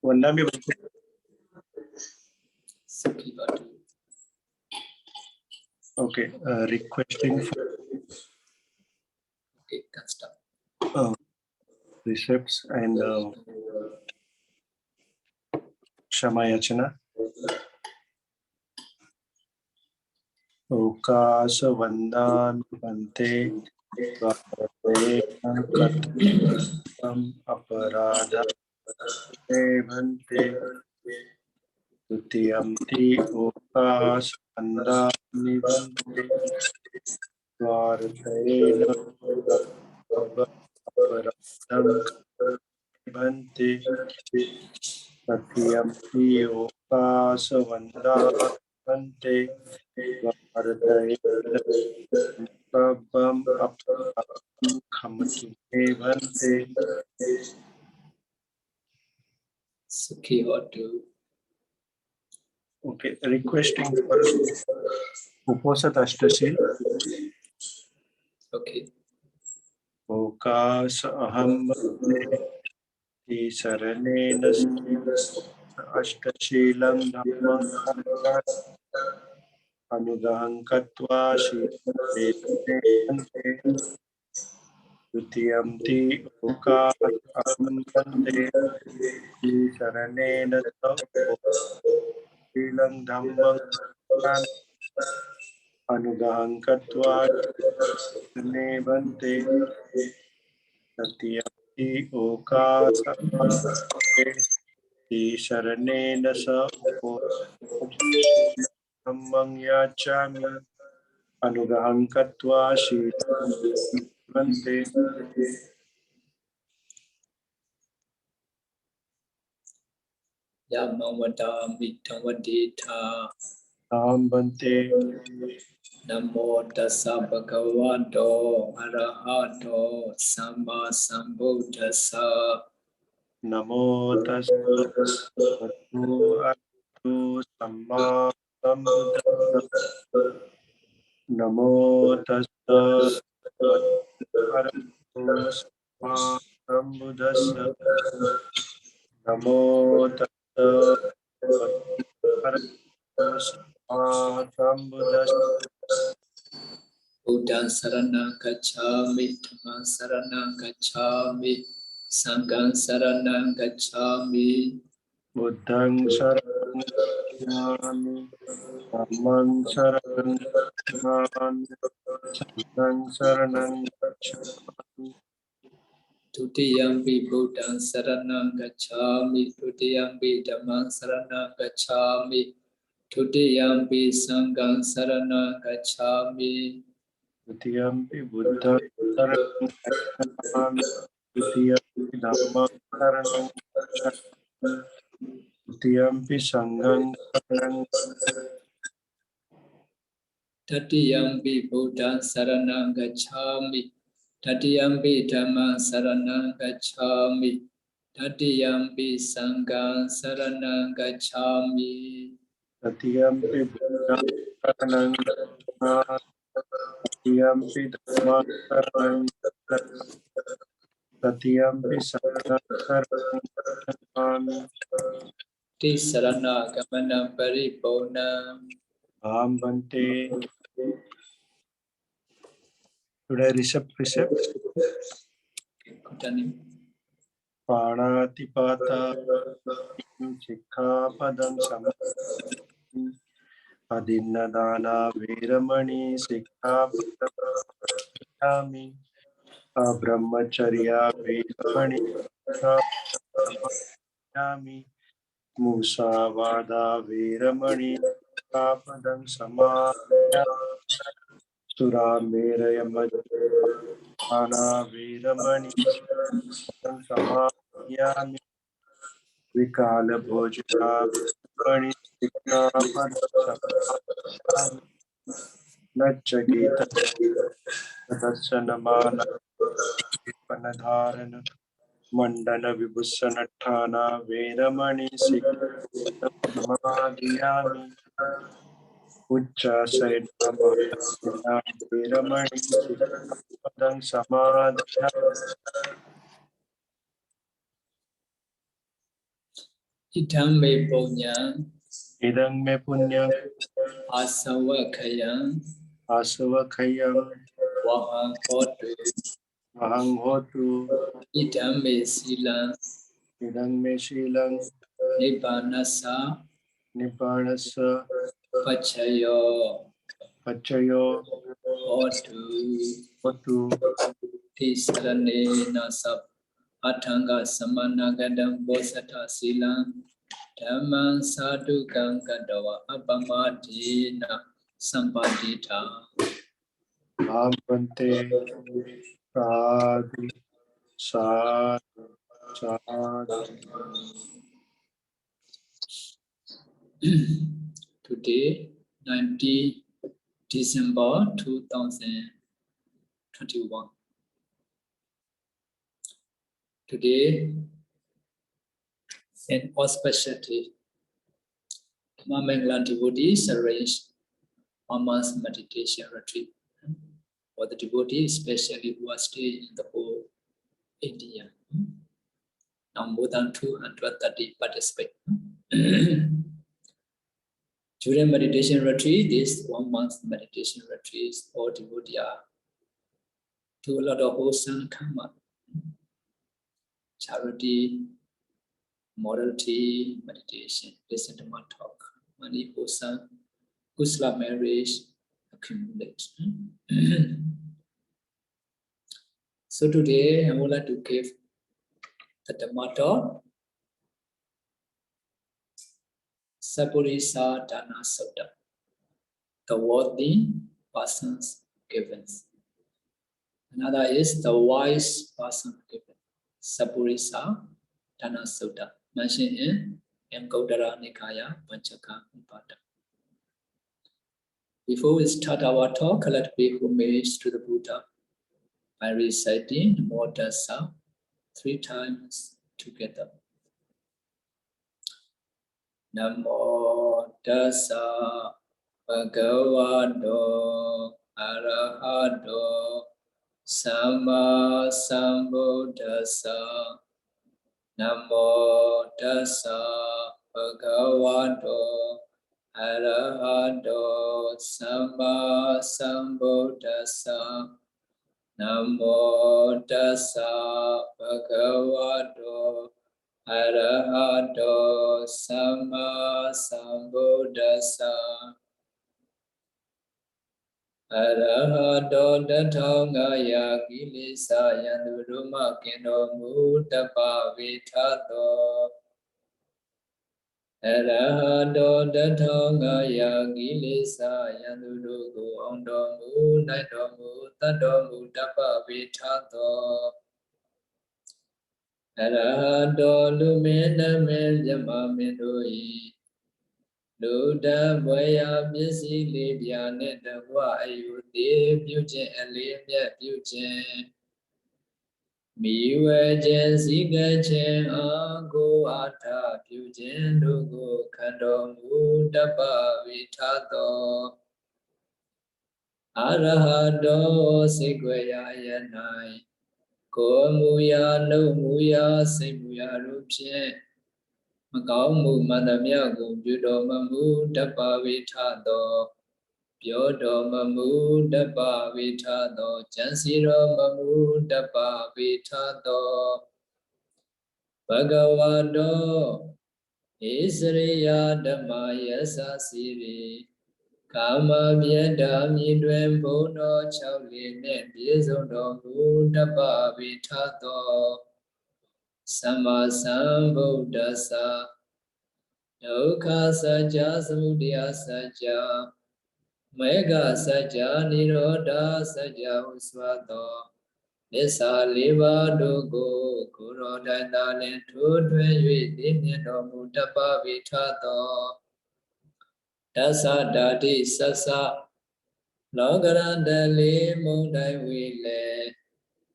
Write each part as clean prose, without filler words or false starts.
वंदना भी okay, requesting for okay, can start. Precepts and Shamayachana. Okasa Vandami Bante Katam Aparada Bante Tutiyamti Okasa Vandami Bante Vartena Aparadam Bante Tutiyamti Okasa Vandami Bante Sukhi or do. Okay, requesting for Uposat Ashtashi. Okay. Okas aham ti saranena ashtashilam dhammam anudaham katva shilante Dutiyamti okas aham bante ti saranena shilam dhammam anudaham katva shilane bante Dutiyamti okas aham bante Sharanena sa dhammang yachami anugaham katva shilante Yamavada mitavadita bante Namo tassa bhagavato arahato samma sambuddhassa Namo tassa bhagavato samma sambuddhassa Namo tassa bhagavato samma sambuddhassa Namo tassa bhagavato sambuddhassa Buddha sarana gacchami, Dhamma sarana gacchami, Sangha sarana gacchami. Buddhang saranam gacchami, Dhammang saranam gacchami, Sanghang saranam gacchami. Tutiyampi Buddha sarana gacchami, Tutiyampi Dhamma sarana gacchami, Tutiyampi Sangha sarana gacchami. Tutiyampi Buddha saranam gacchami, Tutiyampi Dhamma saranam gacchami, Tutiyampi Sanghang saranam Tatiyampi Buddha sarana gacchami, Tatiyampi Dhamma sarana gacchami, Tatiyampi Sangha sarana gacchami. Tutiyampi Buddha saranam gacchami, Tutiyampi Dhamma saranam gacchami, Tutiyampi Sanghang saranam gacchami. Tisarana gamana paripona. Bante. Should I receive precepts? Panatipata Sikhapadam Samadhi Adinnadana Veramani Sikhapadam Brahmacharya Veramani Sikhapadam Musavada Veramani Sikhapadam Samadhi Suramera Majjana Veramani Samadhyami Vikala Bhojana Veramani Sikhapadam Samadhyami Nachagita Dasanamana Panadharana Mandana Vibhusanatthana Veramani Sikhapadam Samadhyami Ucca Saitama Veramani Sikhapadam Samadhyami Idam me punya Idang me punyam asawakayam asavakayam wahang hotu ahang hotu idam me silang idang me shilang nibbanasa nibbanasa pachayo pachayo hotu hotu tisarane nasab atanga samanagadam bosata silang Dhamman sadhukam kadawa apamadina sampadita. Bhante sadhu sadhu sadhu. Today, 19 December 2021. Today, in auspicially, Mangala devotees arranged 1 month meditation retreat for the devotees, especially who are staying in the whole India. Now more than 230 participate. During meditation retreat, this 1 month meditation retreat, all devotees do a lot of wholesome karma, charity, morality, meditation, listen to my talk, money, wholesome, kusala marriage, accumulate. So today I would like to give the Dhamma talk, Sapurissa Dana Sutta, the worthy persons given. Another is the wise person given. Sapurissa Dana Sutta, mentioned in Gaudara Nikaya Panchaka Upada. Before we start our talk, let us pay homage to the Buddha by reciting Namo Tassa 3 times together. Namo Tassa Bhagavato Arahato Samma Sambuddhassa. Namo Tassa Bhagavato Arahato Samma Sambuddhassa. Namo Tassa Bhagavato Arahato Samma Sambuddhassa. Arahato Dathangaya Kilesa Yanduruma Kendo Mutapa Vitato. Arahato Dathangaya Kilesa Yandurugo Ondomu Naitomu Tadomu Tapa Vitato. Arahato Lumena Meljama Medoi. Luda Boya Missy Libya Netwa Ayuti Putin and Libya Putin. Miwe Jessica Chen Ago Ata Putin Lugo Kandomu Dapa Vitato. Arahado Sigwaya Yanai. Ko Muya no Muya Simuya Rupien. Macau mu madamya go budo mamu dapa vitato. Byodo mamu dapa vitato. Jansiro mamu dapa vitato. Bhagavato Isriya Dhamma Yasa Siri. Kama Vyeda Midwen Bono Chauli Ne Bizodo Mu Dapa Vitato. Sama Sambuddhasa. Dukha Sajja Samudaya Sajja Mega Sajja Nirodha Sajja Usvato Nissa Liva Dugo Kuro Daitale Tudwe Yui Dimyendo Mutapa Vitato Dasa Dati Sasa Logarandali Mundai Wile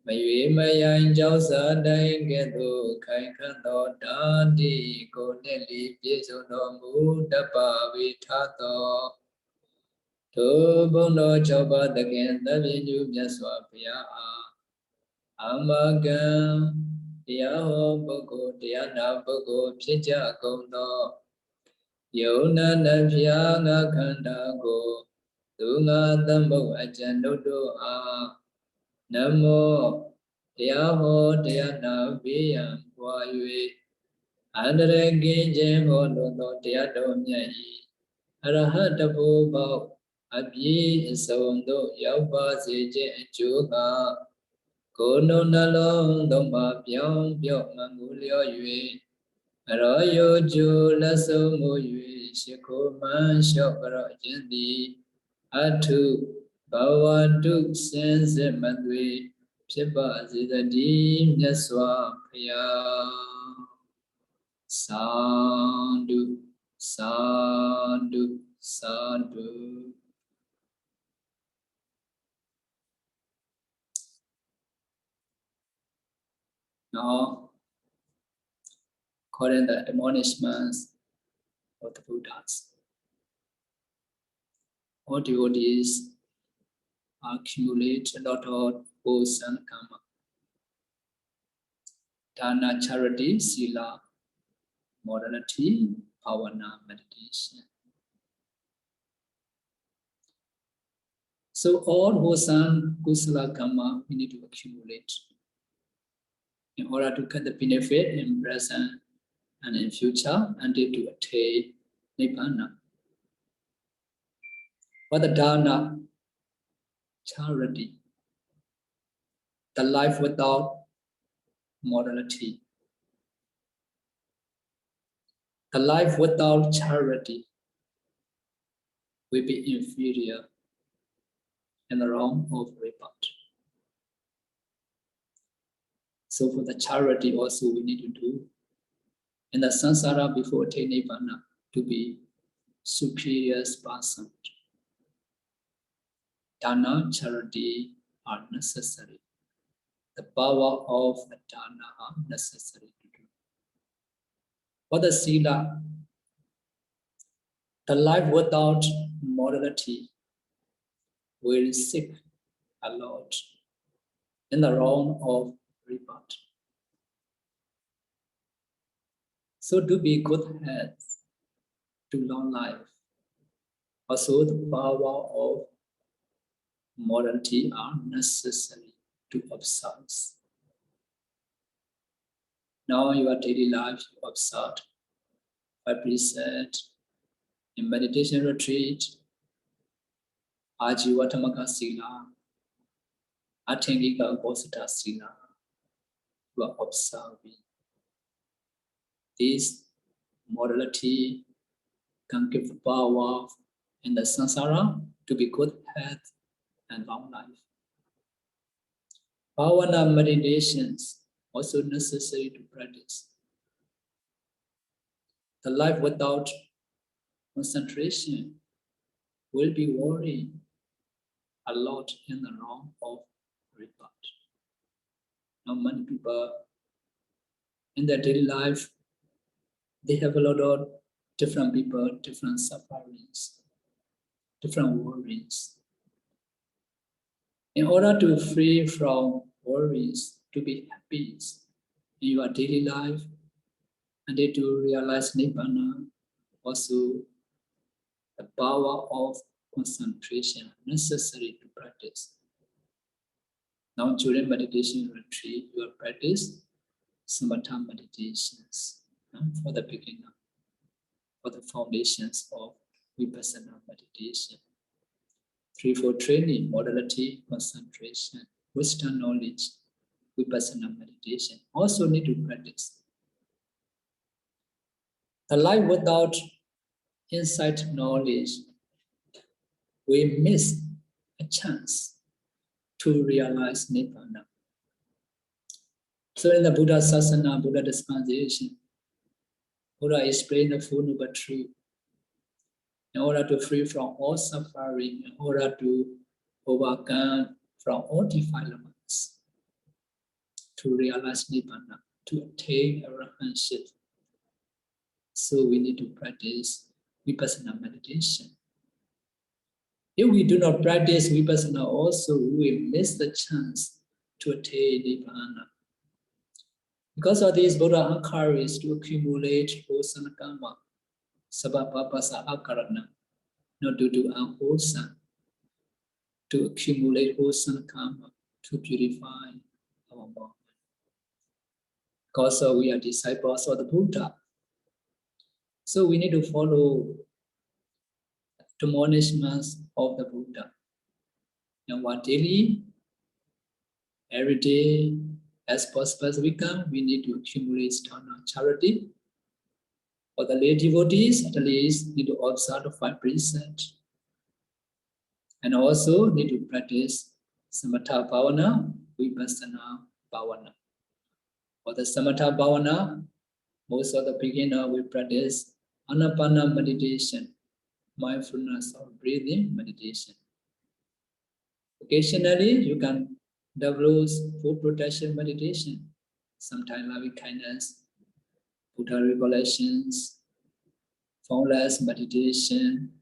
Mayui Mayan Jausa Daingedu Kaikando Dandi Koneli Pizuno Mudapa Vitato To Bono Choba the Genda Vinu Yaswapia Amagam Yaho Bogo, Diana Bogo, Pija Gondo, Yona Navyanga Kandago, Dunga Dambo Ajanodo A, Namo, Yaho Diana Viam, Wayu, Andregi Jemo Lodo Diado Nyai, Arahatabu Bao, Abi Sondo, Yaba Zije Juga. Kono nalong domba pyong pyong mangulyo yue Aroyo ju laso mo yue Shiko man shokaro yandi Atu bawa duk sense madwe Pipa zidadi nyaswa pya Sadhu, sadhu, sadhu. Now, according to the admonishments of the Buddhas, all devotees accumulate a lot of wholesome karma. Dana, charity, sila, morality, bhavana, meditation. So all wholesome kusala karma we need to accumulate in order to get the benefit in present and in future until to attain nibbana. For the dana, charity, the life without morality, the life without charity will be inferior in the realm of rebirth. So for the charity also we need to do in the samsara before attaining nibbana to be superior person. Dana, charity are necessary. The power of the dana are necessary to do. For the sila, the life without morality will seek a lot in the realm of rebirth. So to be good health, to long life, also the power of morality are necessary to observe. Now in your daily life, you observe by preset, in meditation retreat, Ajivatamaka Sila, Atengika Bosita Sila, you are observing. This morality can give power in the samsara to be good health and long life. Bhavana meditations also necessary to practice. The life without concentration will be worrying a lot in the realm of rebirth. Now many people in their daily life, they have a lot of different people, different sufferings, different worries. In order to free from worries, to be happy in your daily life, and to realize nibbana, also the power of concentration necessary to practice. Now during meditation retreat, you will practice samatha meditations for the beginner, for the foundations of vipassana meditation. 3-4 training, modality, concentration, wisdom, knowledge, vipassana meditation. Also need to practice. The life without insight knowledge, we miss a chance to realize nibbana. So in the Buddha Sasana, Buddha dispensation, Buddha explained the Four Noble Truths. In order to free from all suffering, in order to overcome from all defilements, to realize nibbana, to attain arahantship. So we need to practice vipassana meditation. If we do not practice vipassana also, we will miss the chance to attain nibbana. Because of this, Buddha encourages to accumulate wholesome karma, sabapapasa akarana, not to do unwholesome, to accumulate wholesome karma, to purify our mind. Because we are disciples of the Buddha. So we need to follow the admonishments of the Buddha. And what daily, every day, as possible as we can, we need to accumulate dana charity. For the lay devotees, at least need to observe the 5 precepts. And also need to practice samatha bhavana, vipassana bhavana. For the samatha bhavana, most of the beginner will practice anapana meditation, mindfulness or breathing meditation. Occasionally, you can develop food protection meditation, sometimes loving kindness, Buddha recollections, formless meditation,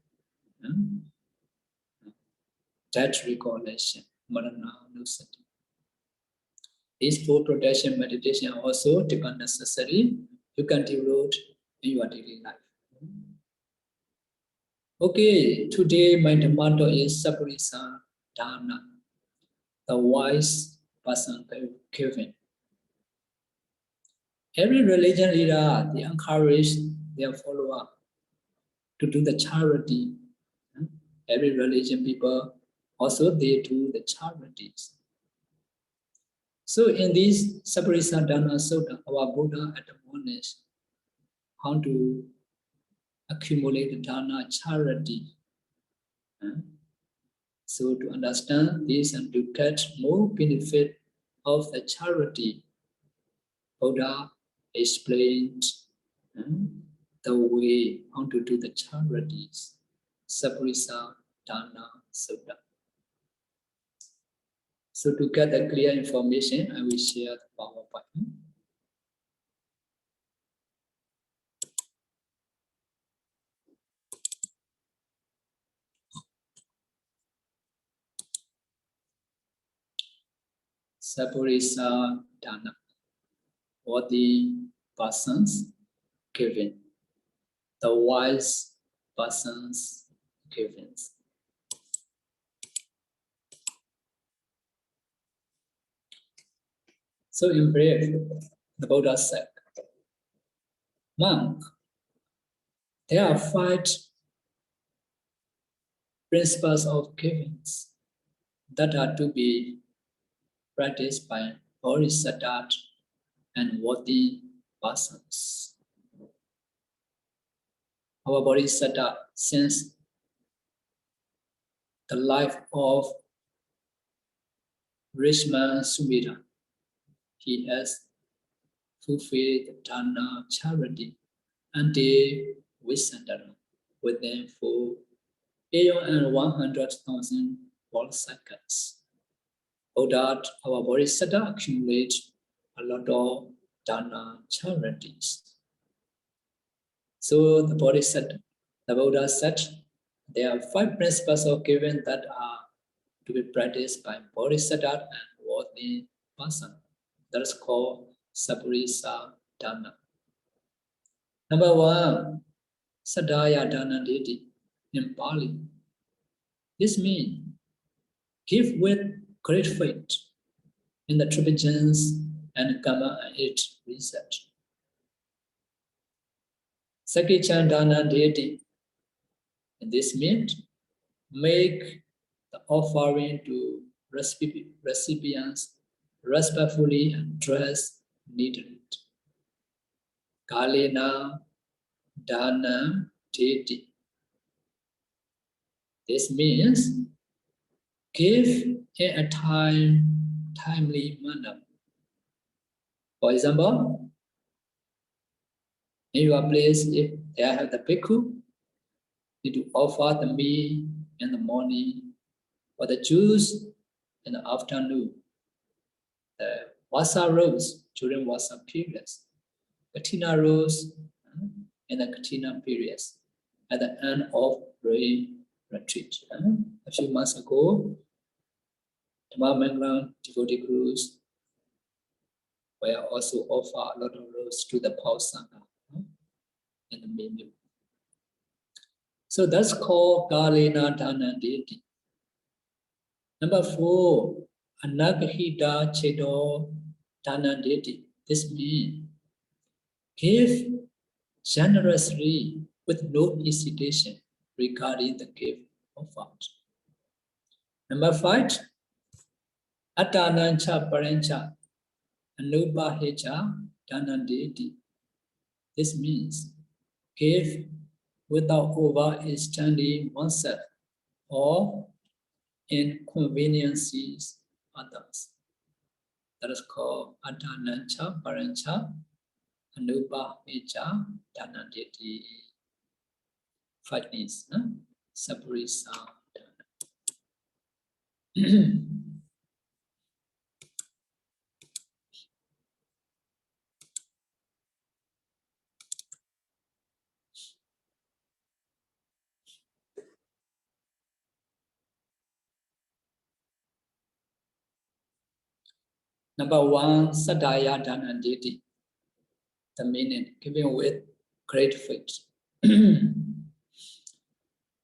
that recollection, marana nusati. These food protection meditation also become necessary. You can develop in your daily life. Okay, today my motto is Sapurissa Dhamma, the wise person giving. Every religion leader, they encourage their follower to do the charity. Every religion people also they do the charities. So in this Sapurissa Dhamma Sutta, our Buddha admonished how to accumulate dana charity. So to understand this and to get more benefit of the charity, Buddha explained the way how to do the charities. Sapurissa Dana Sutta. So to get the clear information, I will share the PowerPoint. Sapurissa Dana, or the persons given, the wise persons given. So in brief, the Buddha said, monk, there are 5 principles of giving that are to be practiced by bodhisattva and worthy persons. Our bodhisattva, since the life of rich man Sumira, he has fulfilled the dana charity until Visandara within 4,100,000 world cycles. So that our bodhisattva accumulates a lot of dana charities. So the bodhisattva, the Buddha said, there are 5 principles of giving that are to be practiced by bodhisattva and worthy person. That is called Sapurissa Dana. Number 1, Sadaya Dana Diti in Pali. This means give with great faith in the traditions and karma and its research. Sakichandana deity. And this means make the offering to recipients respectfully and dress neatly. Kalena Dana deity. This means give in a timely manner. For example, in your place, if they have the bhikkhu, need to offer the meal in the morning or the juice in the afternoon. The Vasa rose during Vasa periods. Katina rose in the Katina periods at the end of rain retreat. A few months ago, Dhammasara devotee gurus We also offer a lot of roles to the Paul Sangha in the menu. So that's called Kalena Dana Deity. Number 4, Anagahita Chedo Dana Deity. This means give generously with no hesitation regarding the gift offered. Number 5, Atanancha Parancha Anupahecha Dana Deity. This means give without overextending oneself or inconveniences others. That is called Atanancha Parancha Anupahecha Dana Deity. 5 means Sapurissa. Number 1, Sadaya Dana Deity. The meaning, giving with great faith.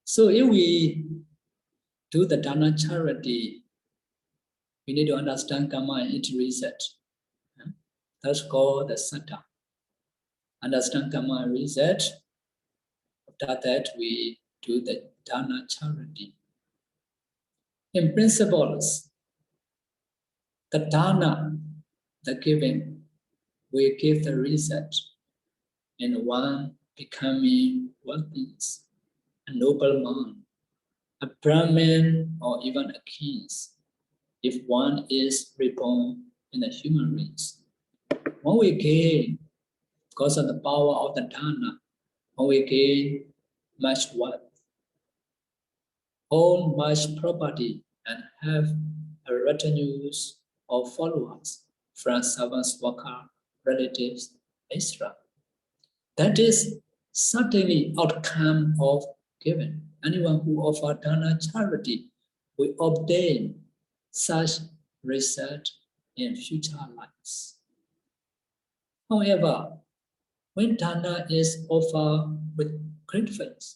So if we do the Dana charity, we need to understand karma and its reset. That's called the sutta. Understand karma and reset. After that, we do the Dana charity. In principles, the Dana, the giving, we give the reset in one becoming worthless, a nobleman, a Brahmin, or even a king, if one is reborn in the human race. When we gain, because of the power of the Dana, when we gain much wealth, own much property, and have a retinues of followers, friends, servants, workers, relatives, etc. That is certainly outcome of giving. Anyone who offers Dana charity will obtain such result in future lives. However, when Dana is offered with great faith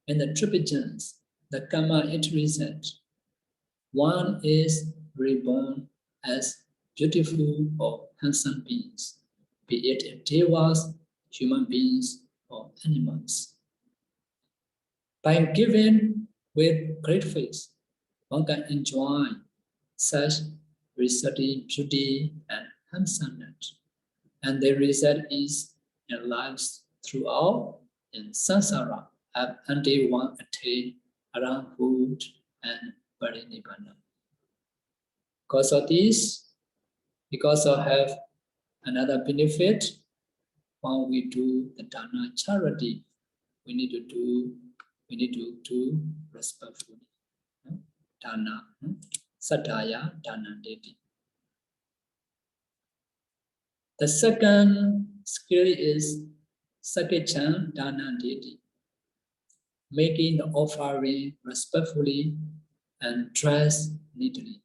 and the tribulations, the karma it result, one is reborn as beautiful or handsome beings, be it devas, human beings, or animals. By giving with great faith, one can enjoy such resulting beauty and handsomeness, and the result is in lives throughout in samsara up until one attain aroundhood and parinibbana. Because of this, because of have another benefit, when we do the Dana charity, we need to do respectfully. Dana, Sataya Dana Deity. The second skill is Sakechan Dana Deity, making the offering respectfully and dress neatly.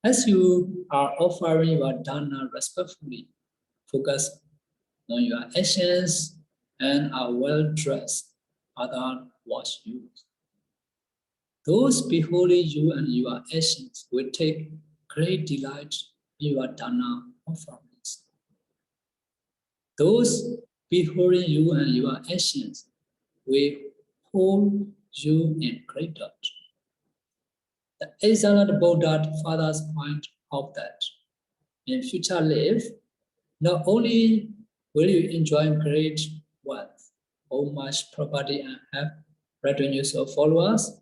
As you are offering your Dana respectfully, focus on your actions and are well dressed, others watch you. Those beholding you and your actions will take great delight in your Dana offerings. Those beholding you and your actions will hold you in great doubt. The excellent Buddha fathers point out that in future life, not only will you enjoy great wealth, or much property and have revenues of followers,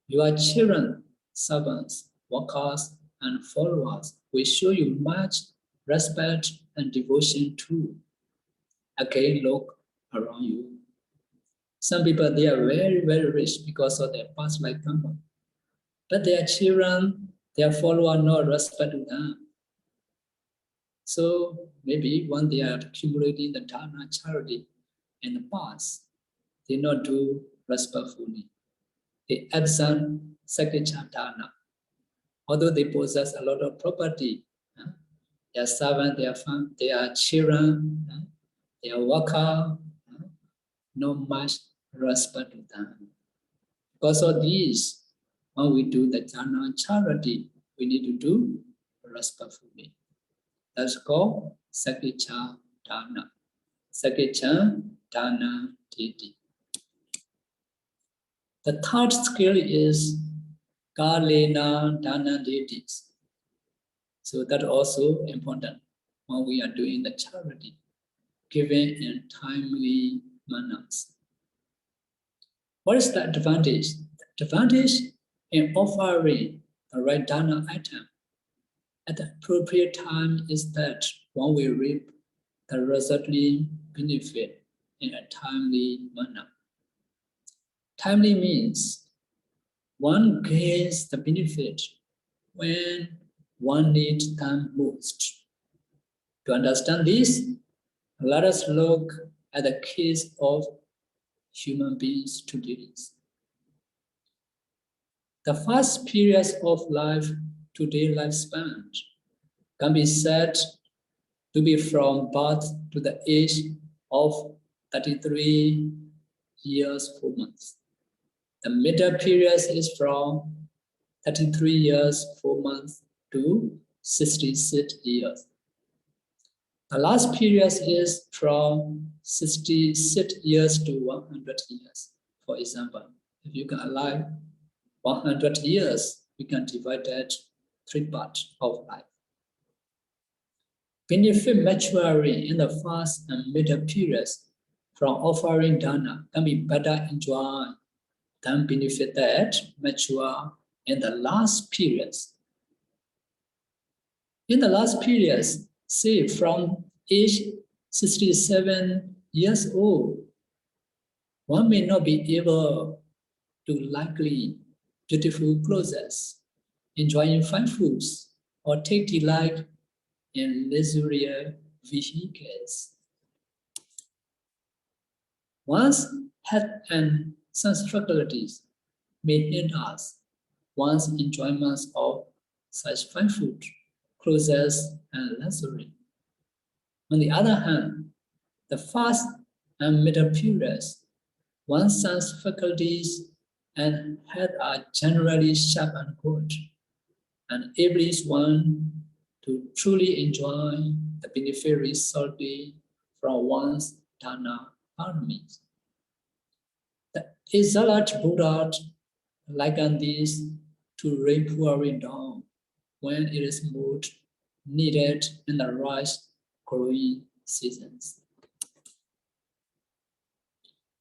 your children, servants, workers, and followers will show you much respect and devotion too. Again, look around you. Some people, they are very, very rich because of their past life karma. But their children, their followers, not respect them. So maybe when they are accumulating the Dana charity in the past, they not do respectfully. They absent Sakechan Dana. Although they possess a lot of property, their servant, their family, their children, their worker, no much respect to them. Because of this, when we do the jhana charity, we need to do respectfully. That's called Sakicha Dana. Sakicha Dana Didi. The third skill is Kalena Dana Didis. So that's also important when we are doing the charity, giving in timely manners. What is the advantage? The advantage in offering the right dana item at the appropriate time is that when we reap the resulting benefit in a timely manner. Timely means one gains the benefit when one needs them most. To understand this, let us look at the case of human beings today. The first periods of life, today lifespan, can be said to be from birth to the age of 33 years, 4 months. The middle period is from 33 years, 4 months to 66 years. The last period is from 66 years to 100 years. For example, if you can alive 100 years, we can divide that 3 parts of life. Benefit maturing in the first and middle periods from offering dana can be better enjoyed than benefit that mature in the last periods. In the last periods, say from age 67 years old, one may not be able to likely beautiful clothes, enjoying fine foods, or take delight in luxurious vehicles. One's health and sense faculties may hinder us one's enjoyment of such fine food, clothes, and luxury. On the other hand, the first and middle periods, one's sense faculties and head are generally sharp and good, and enables one to truly enjoy the benefit resulting from one's dana paramis. The Exalted Buddha likened this to rain pouring down when it is most needed in the rice growing seasons.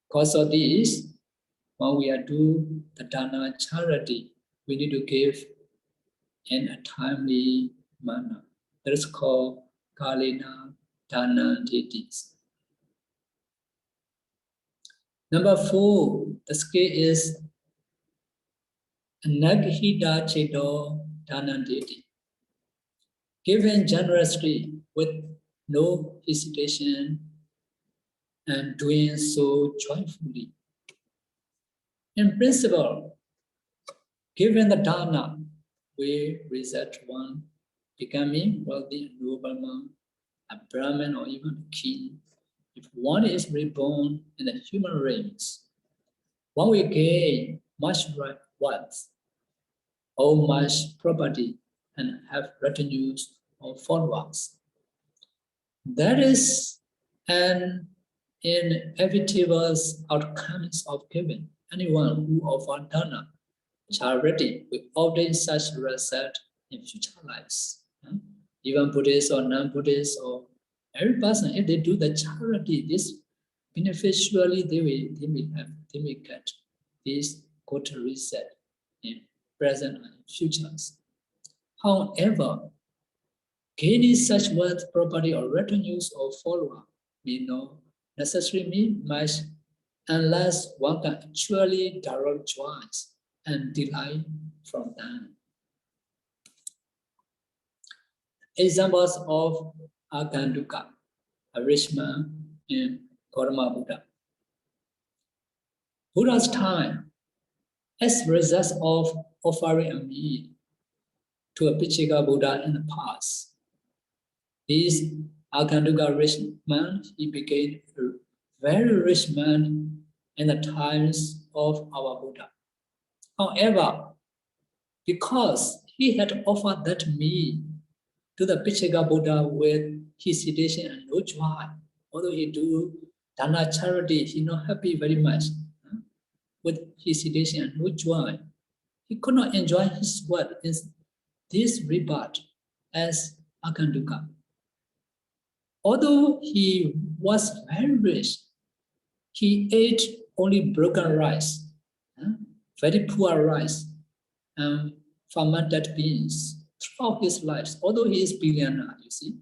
Because of this, when we are doing the dana charity, we need to give in a timely manner. That is called Kalena Dana Didis. Number 4, the skill is Naghita Cheto Dana Didi. Given generously with no hesitation and doing so joyfully. In principle, given the dana, we result one becoming wealthy nobleman, a Brahmin, or even a king. If one is reborn in the human race, one will gain much wealth, or much property, and have retinues or followers. That is an inevitable outcome of giving. Anyone who offers dana charity will obtain such result in future lives. Even Buddhists or non-Buddhists or every person, if they do the charity, this beneficially they may get this good result in present and futures. However, gaining such wealth, property, or retinues or follower may not necessarily mean much unless one can actually derive joy and delight from them. Examples of Aganduka, a rich man in Gautama Buddha. Buddha's time, as a result of offering a meal to a Pichika Buddha in the past, This Akanduka rich man, he became a very rich man in the times of our Buddha. However, because he had offered that meal to the Pichaka Buddha with hesitation and no joy, although he do dana charity, he not happy very much. With hesitation and no joy, he could not enjoy his word in this rebirth as Akanduka. Although he was very rich, he ate only broken rice, very poor rice, and fermented beans throughout his life. Although he is billionaire, you see,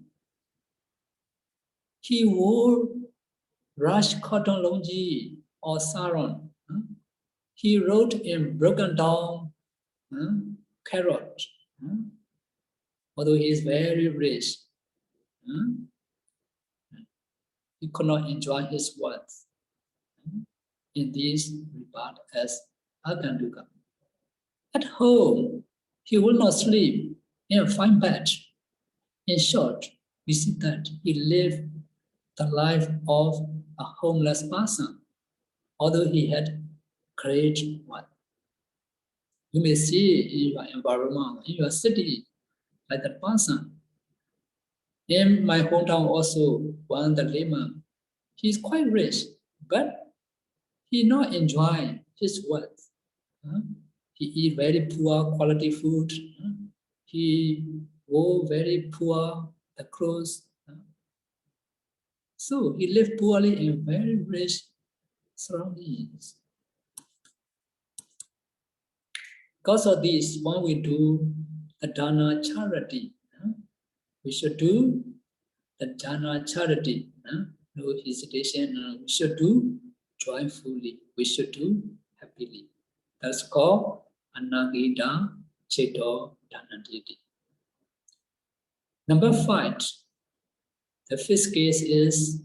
he wore rush cotton longi or sarong. He wrote in broken down carrot. Although he is very rich, he could not enjoy his wealth in this regard as Akanduka. At home, he will not sleep in a fine bed. In short, we see that he lived the life of a homeless person, although he had great wealth. You may see in your environment, in your city, like that person. In my hometown also, one the layman, he is quite rich, but he not enjoy his wealth. He eat very poor quality food. He wore very poor the clothes. So he lived poorly in very rich surroundings. Because of this, when we do the dana charity, we should do the dana charity. No hesitation. We should do joyfully. We should do happily. That's called Anagita Cheto Dhanaditi. Number 5, the fifth case is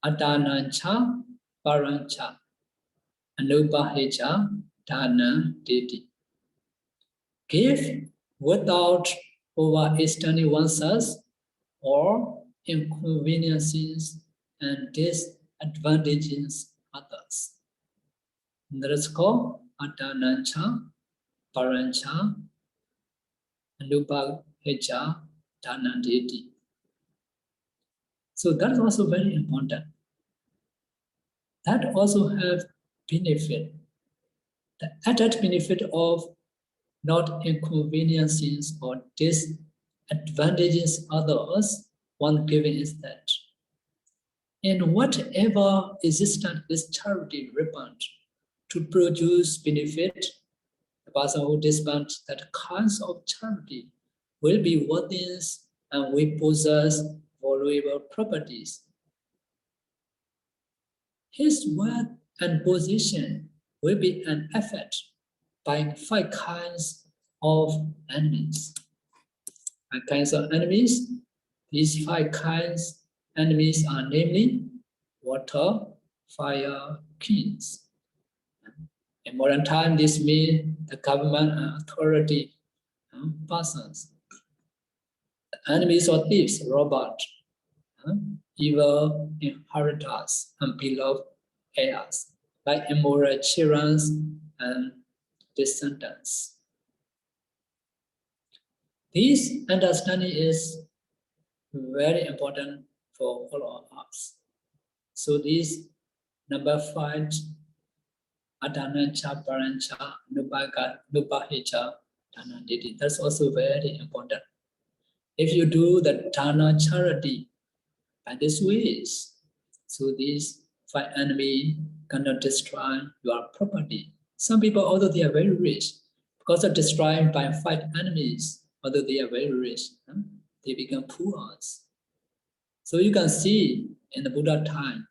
Adanancha Parancha Anupahecha Dhanaditi. Give without overextending oneself or inconveniencing and disadvantaging others. That is called Adanancha Parancha Anupahecha Dhanaditi. So that is also very important. That also have benefit. The added benefit of not inconveniencing or disadvantages others, one given is that in whatever existence is charity repent to produce benefit, the person who dispense that kinds of charity will be worthiness and will possess valuable properties. His wealth and position will be an effort by 5 kinds of enemies. 5 kinds of enemies. These 5 kinds enemies are namely water, fire, kings. In modern time, this means the government and authority persons. The enemies of thieves, robbers, evil inheritors, and beloved heirs, like immoral children and descendants. This understanding is very important for all of us. So this number 5, Adanancha Parancha Nupahecha Dhanaditi, that's also very important. If you do the dana charity by this ways, so these 5 enemies cannot destroy your property. Some people, although they are very rich, because of destroying by 5 enemies, although they are very rich, they become poor. So you can see in the Buddha time,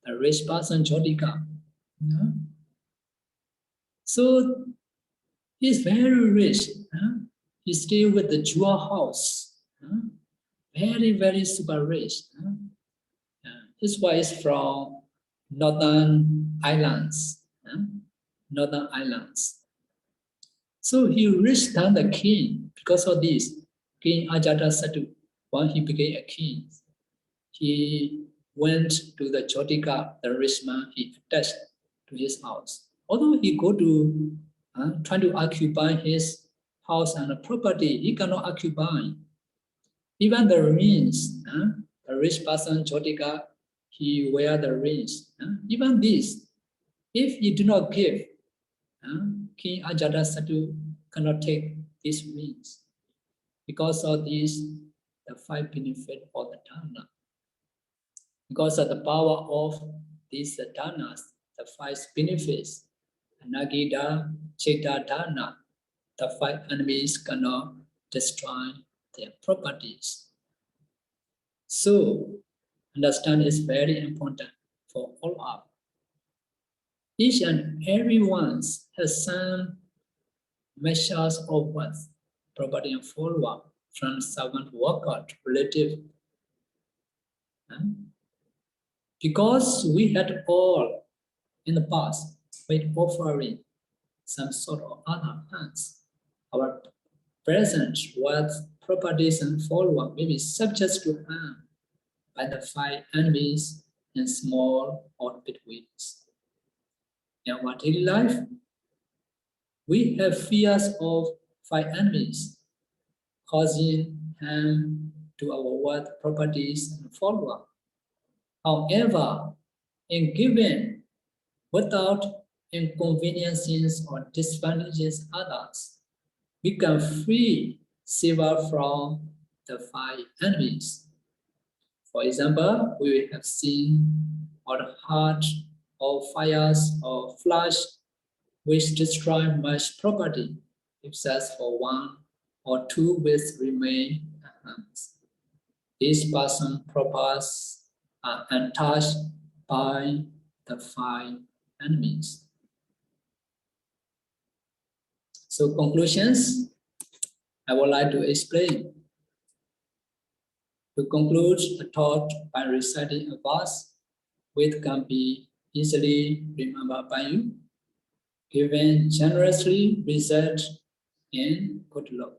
the rich person Jyotika. So he's very rich. He stay with the jewel house. Very, very super rich. His wife is from northern islands. Northern islands. So he reached down the king because of this, King Ajatasattu. when he became a king, he went to the Jyotika, the rich man he attached to his house. Although he go to trying to occupy his house and property, he cannot occupy. Even the rings, the rich person Jyotika, he wear the rings. Even this, if you do not give, King Ajatasattu cannot take these rings. Because of this, the five benefit of the dana. Because of the power of these danas, the five benefits, Nagida, Cheta dana, the five enemies cannot destroy their properties. So, understand is very important for all of us. Each and every one has some measures of wealth, property and follower, from servant worker to relative. Because we had all in the past made offering some sort of other hands, our present wealth, properties, and follower may be subject to harm by the five enemies in small or big ways. In our daily life, we have fears of five enemies causing harm to our wealth, properties, and follower. However, in giving without inconveniencing or disadvantages others, we can free Siva from the five enemies. For example, we have seen or heard of fires or floods which destroy much property, except for one or two which remain unharmed. This person properties are untouched by the five enemies. So conclusions, I would like to explain. To conclude a thought by reciting a verse, which can be easily remembered by you, giving generously result in good luck.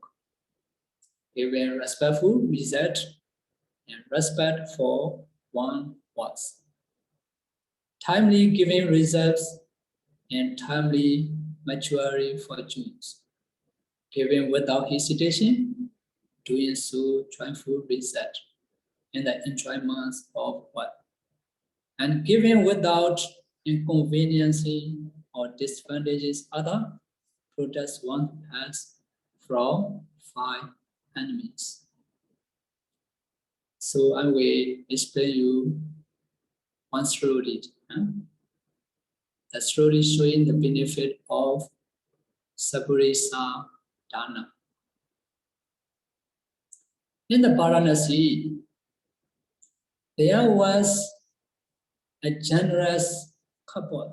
Giving respectful result in respect for one was. Timely giving results in timely maturing fortunes. Giving without hesitation, doing so joyful result in the enjoyment of what? And giving without inconveniencing or disadvantages other, protects one has from five enemies. So I will explain you one story. The story showing the benefit of Sapurissa dana. In the Varanasi, there was a generous couple.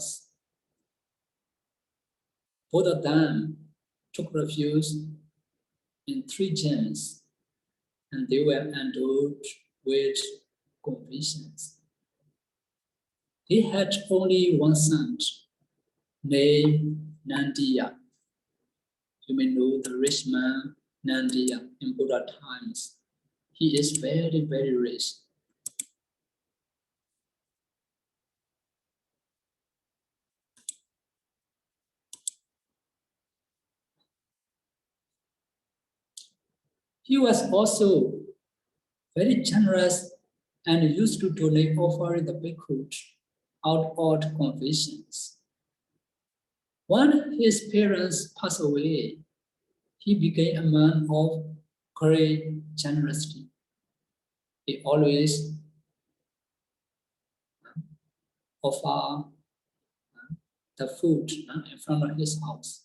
Both of them took refuge in three gems, and they were endowed with convictions. They had only one son, named Nandiya. You may know the rich man Nandiya in Buddha times. He is very, very rich. He was also very generous and used to donate offering the bhikkhus out of convictions. When his parents passed away, he became a man of great generosity. He always offered the food in front of his house,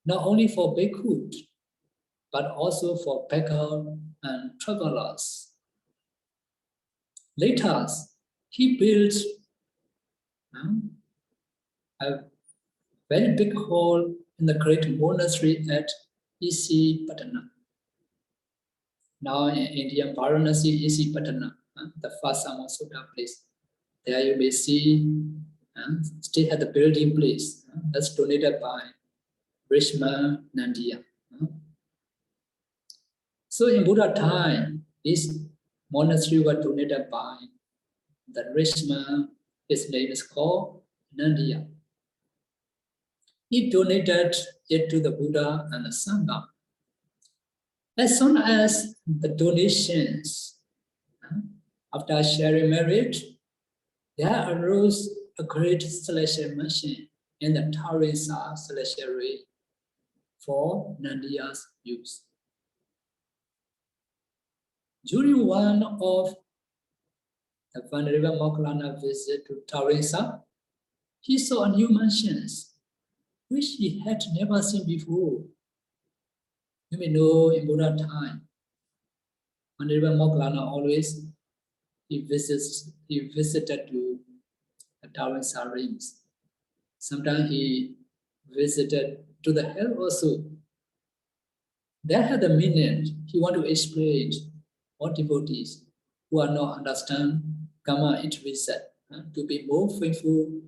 not only for bhikkhus, but also for beggars and travelers. Later, he built a very big hall in the great monastery at Isipatana. Now in India, Varanasi, Isipatana, the first Sutta place. There you may see still had the building place that's donated by rich man Nandiya. So in Buddha time, This monastery was donated by the rich man. His name is called Nandiya. He donated it to the Buddha and the Sangha. As soon as the donations, after sharing merit, there arose a great celestial mansion in the Thammasara celestial ray for Nandiya's use. During one of the Venerable Moggallana visit to Thammasara, he saw new mansions which he had never seen before. You may know in Buddha time, Venerable Moggallana always he visited to the Dhammasara rings. Sometimes he visited to the hell also. That had the meaning. He want to explain all devotees who are not understand karma intuition, to be more faithful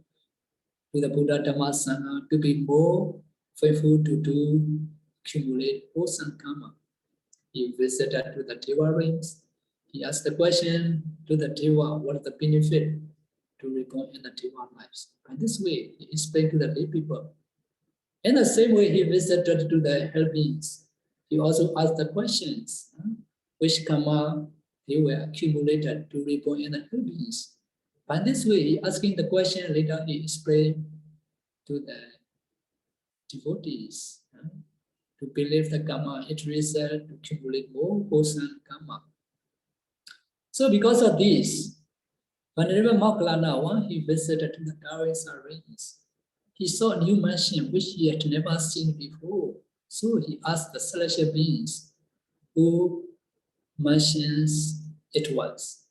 to the Buddha Dhammasara, to be more faithful to do accumulate wholesome karma. He visited to the Deva rings. He asked the question to the Deva, what is the benefit to reborn in the Deva lives? By this way, he explained to the lay people. In the same way, he visited to the hell beings. He also asked the questions, which karma they were accumulated to reborn in the hell beings. By this way, he asking the question, later he explained to the devotees to believe the karma it result to accumulate more wholesome karma. So because of this, Venerable Moggallana, when he visited the Dhammasara rings, he saw a new mansion which he had never seen before. So he asked the celestial beings who mansions it was.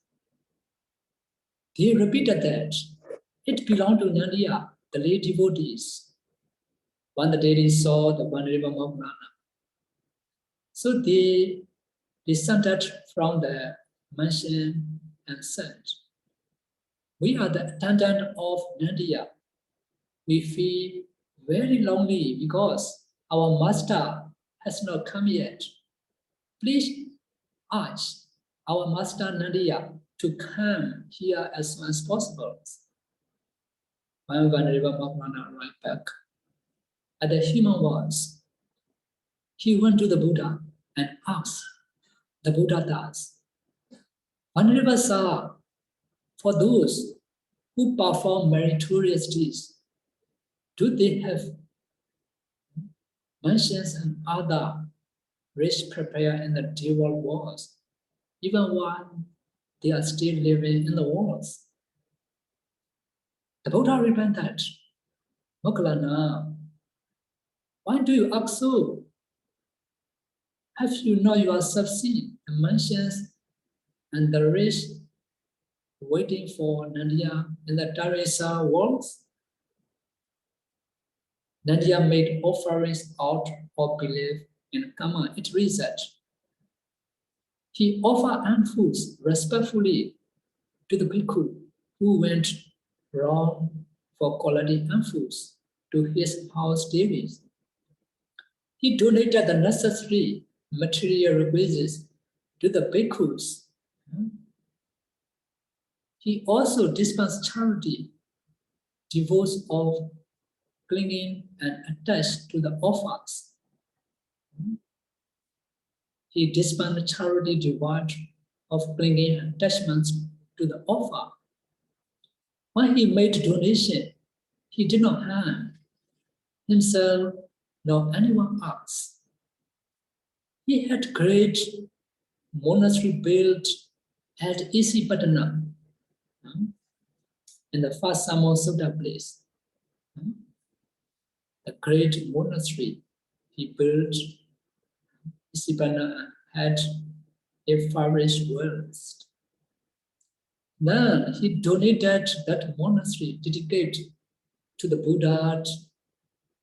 They repeated that it belonged to Nandiya, the lay devotees. When the deities saw the Venerable Moggallana, so they descended from the mansion and said, "We are the attendant of Nandiya. We feel very lonely because our master has not come yet. Please ask our master Nandiya to come here as soon as possible." When Venerable Moggallana arrived back at the human worlds, he went to the Buddha and asked the Buddha thus, "Venerable Sir, for those who perform meritorious deeds, do they have mansions and other rich prepared in the Deva worlds, even while they are still living in the worlds?" The Buddha replied that, "Moggallana, why do you ask so? Have you not yourself seen the mansions and the rich waiting for Nandiya in the Dhammasara worlds?" Nandiya made offerings out of belief in karma, its research. He offered handfuls respectfully to the bhikkhu who went round for quality handfuls to his house daily. He donated the necessary material requisites to the bhikkhus. He also dispensed charity, devotes of clinging and attached to the offers. He dispensed charity devoid of clinging and attachments to the offer. When he made donation, he did not harm himself nor anyone else. He had great monastery built at Isipadana in the first Samo Sutta place. The great monastery he built, Isipadana had a furnished wealth. Then he donated that monastery dedicated to the Buddha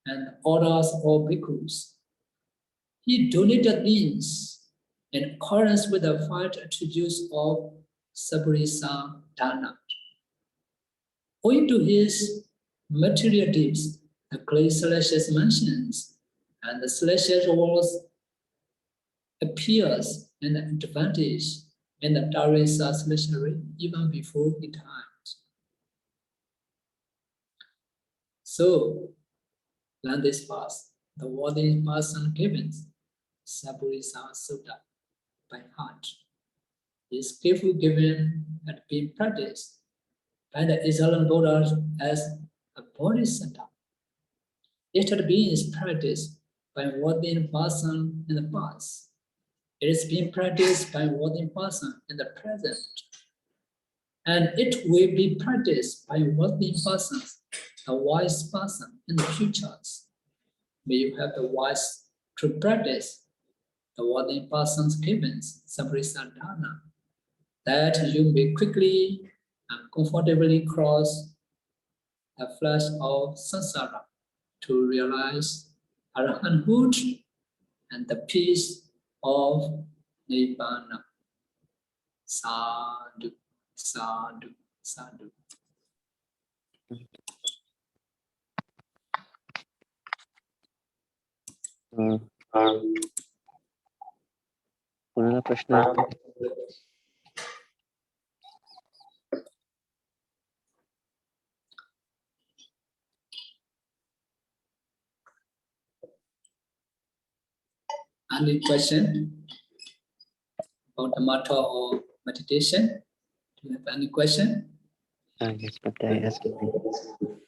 and orders of bhikkhus. He donated these in accordance with the 5 attributes of Sapurissa Dana. Owing to his material deeds, the great celestial mansions and the celestial worlds appears an advantage in the Dhammasara sanctuary even before he died. So, learn this verse. The worthy person given Sapurissa sutta by heart is skillfully given and being practiced by the excellent Buddhas as a bodhisattva. It had been practiced by a worthy person in the past. It is being practiced by a worthy person in the present. And it will be practiced by a worthy person, a wise person in the future. May you have the wise to practice the worthy person's givens, Sapurissa dharma, that you may quickly and comfortably cross the flash of samsara to realize arahanthood and the peace of nibbana. Sadhu, sadhu, sadhu. कोणाला प्रश्न आहे का? Any question about the matter of meditation? Do you have any question? Yes, but I asked you.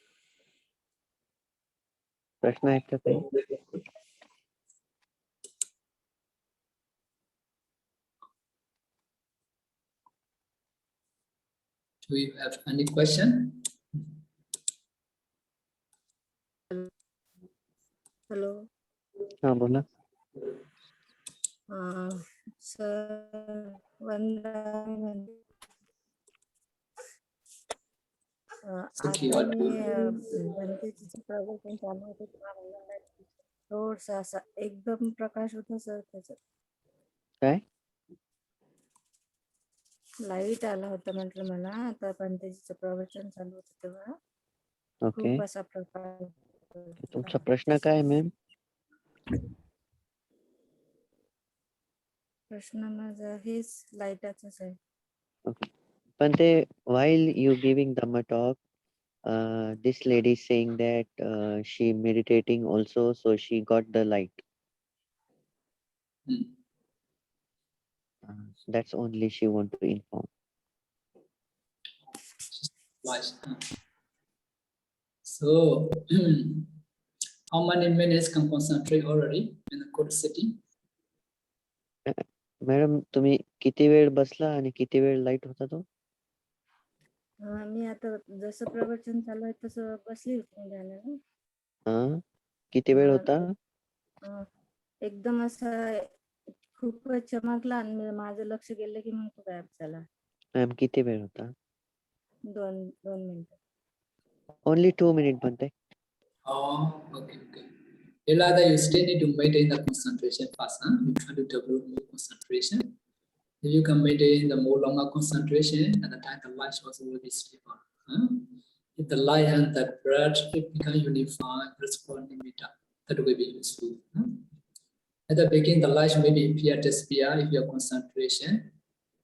प्रश्न आहेत का काही? Do you have any question? Hello. हाँ बोला. Sir, one Okay, आता what मी do you- गणपतीचं प्रवचन चालू होतं तेव्हा मला थोडसा असा एकदम प्रकाश होता सर त्याच्यात काय? लाईट आला होता म्हटलं मला आता गणपतीचं प्रवचन चालू होतं तेव्हा ओके. खूप असा प्रकाश होता. तुमचा प्रश्न काय आहे मॅम? प्रश्न माझा हेच लाईटाचाच आहे. पण ते while you giving Dhamma talk, this lady is saying that she meditating also, so she got the light. That's only she want to inform. Wise. So, how many minutes can concentrate already in a good sitting? Madam तुम्ही किती वेळ बसला आणि किती वेळ light होता तो? मी आता जसं प्रवचन चालू आहे तसं बसली होती मी ध्यानाला. हा किती वेळ होता? एकदम असं खूपच चमकला आणि माझं लक्ष गेलं की मग तो गायब झाला. मॅम किती वेळ होता? 2 मिनिटं. Only 2 minutes म्हणते. Oh, okay. Rather, you still need to maintain the concentration first. You try to develop more concentration. If you can maintain the more longer concentration, at the time the light also will be stable. If the light and the breath become unified, corresponding meter, that will be useful. At the beginning, the light may be appear disappear if your concentration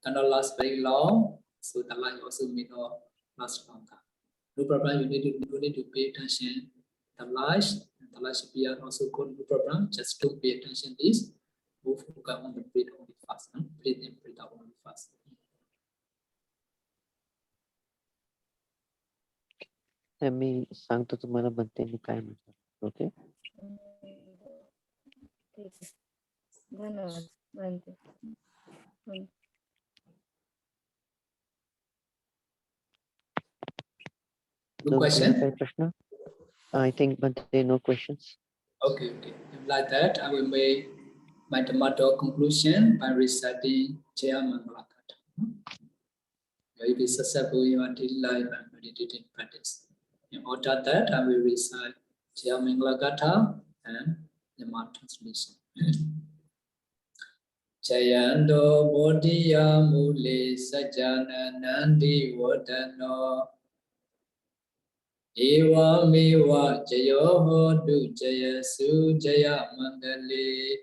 cannot last very long, so the light also may not last longer. No problem. You need to pay attention. The light appear also good. No problem. Just to pay attention. This move focus on the breath only fast. Breathe in, breathe out only fast. मी सांगतो तुम्हाला बनते मी काय म्हणतो. Okay. ठीक आहे. धन्यवाद. बनते. No question? काही प्रश्न? I think but there no questions. Okay. If like that, I will make my Dhammasara conclusion by reciting Jaya Mangala Katha. You will be successful in your daily life and meditating practice. In order that, I will recite Jaya Mangala Katha and the Dhamma translation. Jayando Bodhiya Mule Sajjana Nandi Vodano Eva Mewa Jayo Hodu Jaya Su Jaya Mangale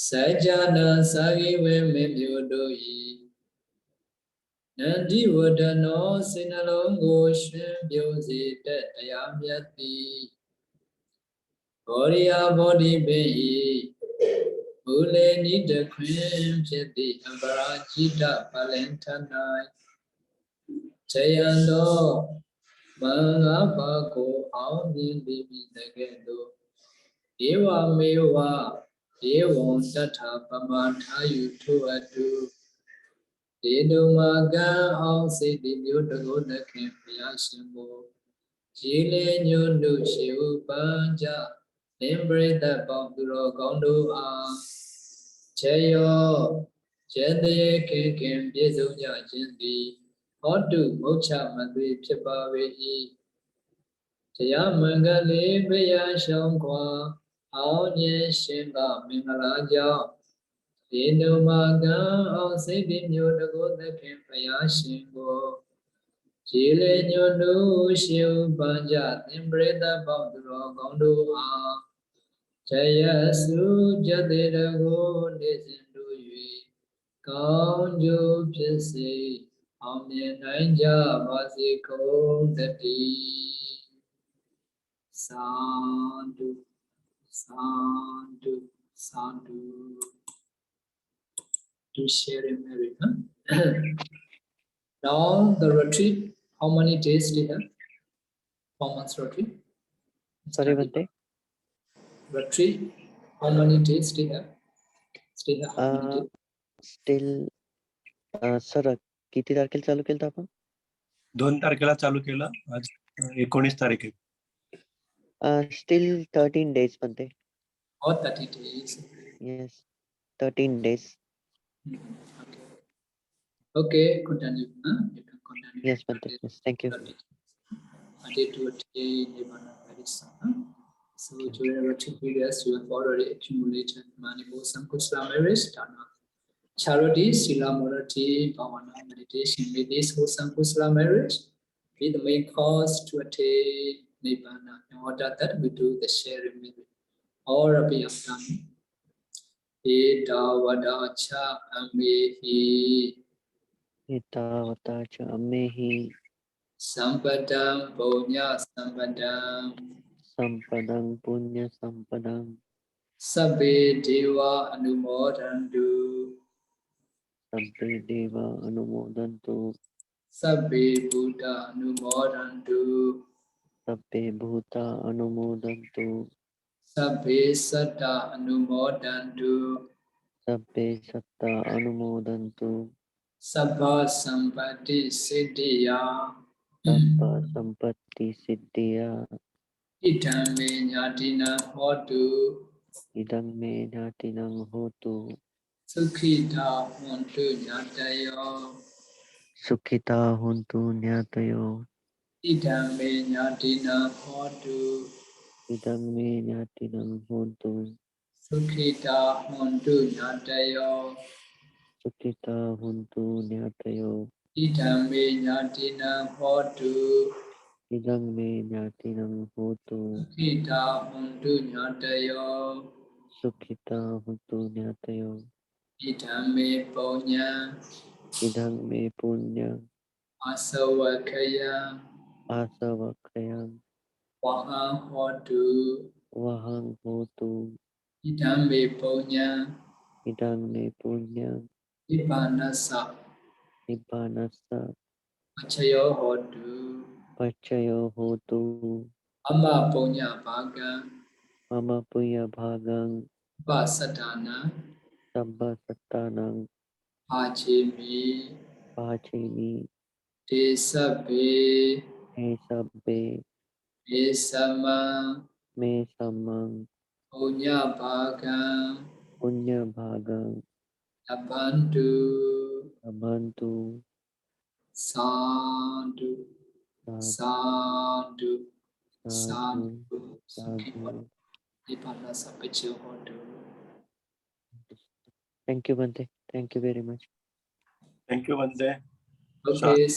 Sajjana Sagiwe Mimyodoi Nandi Wadano Sinalongo Shrimpyosi Tayamyati Bodhiya Bodhi Behi Ule Nida Krim Cheti Ambarajita Palentanai Chayando Mangapako Amin Bibi Nagendo Ewa Mewa Ewa Tata Pamathayu Tuatu Dedumaga All Sidi Yudagoda Kimpia Shimbo Chile Nyundu Shivu Panja Limbre the Bamburo Gondo A Chayo Chende Kikim Yezunya Jindi Hotu Mocha Madri Pipavi Chaya Mangale Beya Shankwa Ao Nye Shinga Mingalaja Dedumaga All Sidi Yudagoda Kimpia Shimbo Chile Nyundu Shivu Panja Limbre the Bamburo Gondo A Chaya Su Jadirago Nizindu Yui Kaunju Pisi Amya Nainja Vasiko Dati Sandu Sandu Sandu to share in America. Now the retreat, how many days do you have? 4 months retreat? Sorry, Bante. Retreat, how many days do you have? Still have how many days? Still, sir, किती तारखेला चालू केलं आपण? 2 तारखेला चालू केलं. आज 19 तारीख आहे. Still 13 days, Bante. Or 30 days. Yes, 13 days. Okay. Okay, continue. Huh? You can continue. Yes, Bante. Yes, thank you. 30 days. I did to attain Nibbana very soon. Huh? So during the 2 periods, you have already accumulated manifold Sankusla merit, dana, charity, sila, morality, bhavana, meditation. With these whole Sankusla merit, be the main cause to attain Nibbana. In order that we do the sharing with all of you have done. Ita vadacha amehi Itavata cha amehi sampadam punya sampadam sampadang punya sampadang sabbe deva anumodantu sabbe deva anumodantu sabbe buddha anumodantu sabbe bhuta anumodantu sabbe satta anumodantu sabbe satta anumodantu sabba sampatti siddhiya sabba sampatti siddhiya idam me nyatina hotu idam me nyatinang hotu sukhita hontu nyatayo sukhita hontu nyatayo idam me nyatina hotu idam me nyatinang hontu sukhita hontu nyatayo sukhita hontu nyatayo idam me nyatina hotu idam me nyatinang hotu sukhita hontu nyatayo sukhita hontu nyatayo idam me punya idam me punya asawakaya asavakayam wahang hotu wahang hotu idam me punya idam me punya Nibbanasa nibbanasa Achayo hotu pachayo hotu Amma punya bhaga mama punya bhagang Vasatana sabba sattanang Achimi pachemi Desabe me sabbe Esama me samang Punya bhaga punya bhagang Abhantu abhantu Sadhu Sadhu sadhu Sadhu sadhu. Nibbanasa Achayo hotu. Thank you, Bante. Thank you very much. Thank you, Vande. Okay.